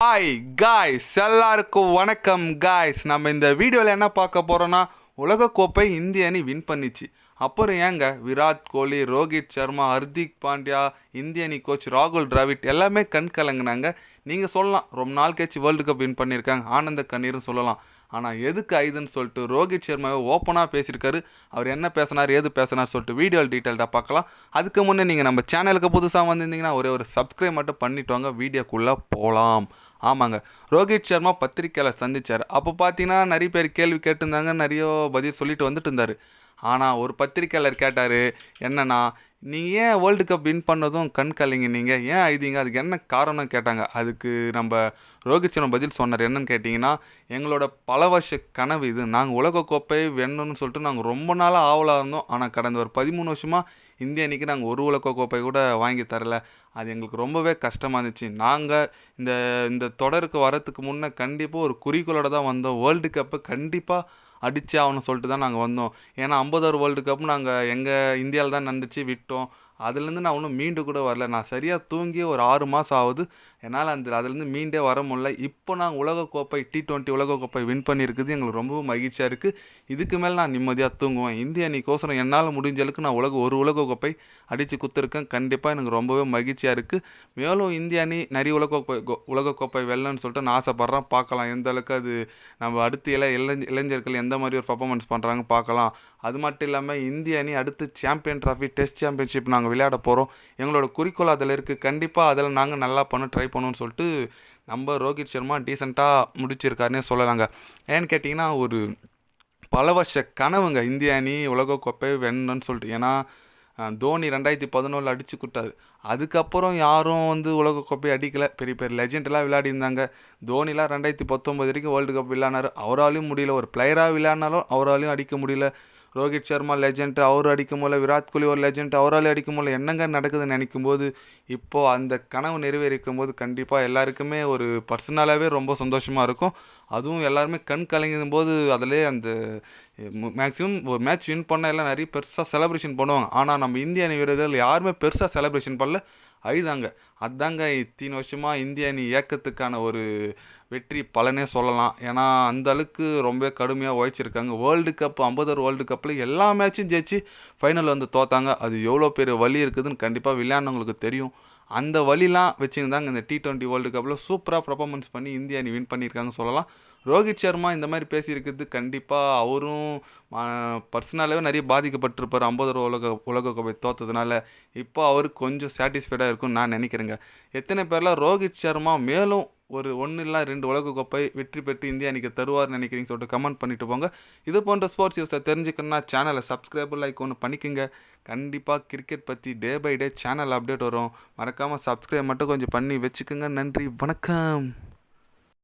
Hi guys, எல்லாருக்கும் வணக்கம் guys. நம்ம இந்த வீடியோவில் என்ன பார்க்க போகிறோன்னா, உலகக்கோப்பை இந்திய அணி வின் பண்ணிச்சு. அப்புறம் ஏங்க விராட் கோலி, ரோஹித் சர்மா, ஹர்திக் பாண்டியா, இந்திய அணி கோச் ராகுல் டிராவிட் எல்லாமே கண் கலங்கினாங்க. நீங்கள் சொல்லலாம் ரொம்ப நாள் கழிச்சு வேர்ல்டு கப் வின் பண்ணியிருக்காங்க, ஆனந்த கண்ணீர்னு சொல்லலாம். ஆனால் எதுக்கு ஐதுன்னு சொல்லிட்டு ரோஹித் சர்மாவை ஓப்பனாக பேசியிருக்காரு. அவர் என்ன பேசினார், ஏது பேசினார் சொல்லிட்டு வீடியோவில் டீட்டெயில்டாக பார்க்கலாம். அதுக்கு முன்னே நீங்கள் நம்ம சேனலுக்கு புதுசாக வந்திருந்தீங்கன்னா ஒரு சப்ஸ்கிரைப் மட்டும் பண்ணிட்டு வாங்க, வீடியோக்குள்ளே போகலாம். ஆமாங்க, ரோஹித் சர்மா பத்திரிக்கையாளர் சந்தித்தார். அப்போ பார்த்தீங்கன்னா நிறைய பேர் கேள்வி கேட்டிருந்தாங்க, நிறைய பதில் சொல்லிட்டு வந்துட்டு இருந்தார். ஆனால் ஒரு பத்திரிக்கையாளர் கேட்டார், என்னன்னா நீங்கள் ஏன் வேர்ல்டு கப் வின் பண்ணதும் கண் கலைங்க, நீங்கள் ஏன் ஐதீங்க, அதுக்கு என்ன காரணம் கேட்டாங்க. அதுக்கு நம்ம ரோஹித் சர்மா பதில் சொன்னார். என்னன்னு கேட்டிங்கன்னா, எங்களோட பல வருஷ கனவு இது. நாங்கள் உலகக்கோப்பை வெல்லணும்னு சொல்லிட்டு நாங்கள் ரொம்ப நாளாக ஆவலாக இருந்தோம். ஆனால் கடந்த ஒரு 13 வருஷமாக இந்திய அணிக்கு நாங்கள் ஒரு உலகக்கோப்பை கூட வாங்கி தரல. அது எங்களுக்கு ரொம்பவே கஷ்டமாக இருந்துச்சு. நாங்கள் இந்த இந்த தொடருக்கு வரத்துக்கு முன்னே கண்டிப்பாக ஒரு குறிக்கோளோட தான் வந்தோம். வேர்ல்டு கப்பை கண்டிப்பாக அடித்தே ஆகணும்னு சொல்லிட்டு தான் நாங்கள் வந்தோம். ஏன்னா 50வது வேர்ல்டு கப் நாங்கள் எங்கள் இந்தியாவில் தான் நடந்துச்சு, விட்டோம். அதுலேருந்து நான் ஒன்றும் மீண்டு கூட வரல. நான் சரியாக தூங்கி ஒரு 6 மாதம் ஆகுது. என்னால் அதுலேருந்து மீண்டே வர முடியல. இப்போ நான் உலகக்கோப்பை T20 உலகக்கோப்பை வின் பண்ணியிருக்குது எங்களுக்கு ரொம்பவும் மகிழ்ச்சியாக இருக்குது. இதுக்கு மேலே நான் நிம்மதியாக தூங்குவேன். இந்திய அணிக்கோசரம் என்னால் முடிஞ்ச அளவுக்கு நான் ஒரு உலகக்கோப்பை அடித்து கொடுத்துருக்கேன். கண்டிப்பாக எனக்கு ரொம்பவே மகிழ்ச்சியாக இருக்குது. மேலும் இந்திய அணி நிறைய உலகக்கோப்பை வெல்லன்னு சொல்லிட்டு நான் ஆசைப்பட்றேன். பார்க்கலாம் எந்த அளவுக்கு அது நம்ம அடுத்து இளைஞர்கள் எந்த மாதிரி ஒரு பர்ஃபார்மன்ஸ் பண்ணுறாங்க பார்க்கலாம். அது மட்டும் இல்லாமல் இந்திய அணி அடுத்து சாம்பியன் ட்ராஃபி டெஸ்ட் சாம்பியன்ஷிப் நாங்கள் விளையாட போகிறோம். எங்களோட குறிக்கோள் அதில் இருக்குது. கண்டிப்பாக அதில் நாங்கள் நல்லா ட்ரை பண்ணணும்னு சொல்லிட்டு நம்ம ரோஹித் சர்மா டீசெண்டாக முடிச்சிருக்காருன்னே சொல்லலாங்க. ஏன்னு கேட்டிங்கன்னா, ஒரு பல வருஷ கனவுங்க இந்திய அணி உலகக்கோப்பை வெல்லணும்னு சொல்லிட்டு. ஏன்னா தோனி 2011 அடித்து கொடுத்தாரு. அதுக்கப்புறம் யாரும் உலகக்கோப்பை அடிக்கலை. பெரிய பெரிய லெஜெண்டெலாம் விளையாடிருந்தாங்க. தோனிலாம் 2019 வரைக்கும் வேர்ல்டு கப் விளையாடினார். அவராலையும் முடியல. ஒரு பிளேயராக விளையாடினாலும் அவராலையும் அடிக்க முடியல. ரோஹித் சர்மா லெஜெண்ட், அவர் அடிக்கும் போல. விராட் கோலி ஒரு லெஜெண்ட், அவராலே அடிக்கும் போல. என்னங்க நடக்குதுன்னு நினைக்கும் போது, இப்போது அந்த கனவு நிறைவேறிக்கும் போது கண்டிப்பாக எல்லாருக்குமே ஒரு பர்சனலாகவே ரொம்ப சந்தோஷமாக இருக்கும். அதுவும் எல்லாருமே கண் கலங்கும் போது அதிலே அந்த மேக்ஸிமம் ஒரு மேட்ச் வின் பண்ண எல்லாம் நிறைய பெருசாக செலிப்ரேஷன் பண்ணுவாங்க. ஆனால் நம்ம இந்திய அணி வீரர்கள் யாருமே பெருசாக செலிப்ரேஷன் பண்ணல, அழுதாங்க. அதாங்க இத்தனை வருஷமாக இந்திய அணி இயக்கத்துக்கான ஒரு வெற்றி பலனே சொல்லலாம். ஏன்னா அந்த அளவுக்கு ரொம்ப கடுமையாக உழைச்சிருக்காங்க. வேர்ல்டு கப் 50 வேர்ல்டு கப்பில் எல்லா மேட்சும் ஜெயிச்சு ஃபைனல் தோத்தாங்க. அது எவ்வளோ பெரிய வலி இருக்குதுன்னு கண்டிப்பாக விளையாடுனவங்களுக்கு தெரியும். அந்த வழிலாம் வச்சுருந்தாங்க இந்த T20 வேர்ல்டு கப்பில் சூப்பராக பர்ஃபார்மன்ஸ் பண்ணி இந்திய அணி வின் பண்ணியிருக்காங்க சொல்லலாம். ரோஹித் சர்மா இந்த மாதிரி பேசியிருக்கிறது கண்டிப்பாக அவரும் பர்சனலாகவே நிறைய பாதிக்கப்பட்டிருப்பார் 50 உலகக்கோப்பை தோற்றதுனால. இப்போ அவருக்கு கொஞ்சம் சாட்டிஸ்ஃபைடாக இருக்கும்னு நான் நினைக்கிறேங்க. எத்தனை பேர்லாம் ரோஹித் சர்மா மேலும் ஒரு 1 இல்லை 2 உலகக்கோப்பை வெற்றி பெற்று இந்திய அணிக்கு தருவார்னு நினைக்கிறீங்க சொல்லிட்டு கமெண்ட் பண்ணிட்டு போங்க. இது போன்ற ஸ்போர்ட்ஸ் நியூஸை தெரிஞ்சுக்கணுன்னா சேனலை சப்ஸ்கிரைப் லைக் ஒன்று பண்ணிக்கோங்க. கண்டிப்பாக கிரிக்கெட் பற்றி day by day channel update வரும். மறக்காமல் சப்ஸ்கிரைப் மட்டும் கொஞ்சம் பண்ணி வச்சுக்கோங்க. நன்றி, வணக்கம்.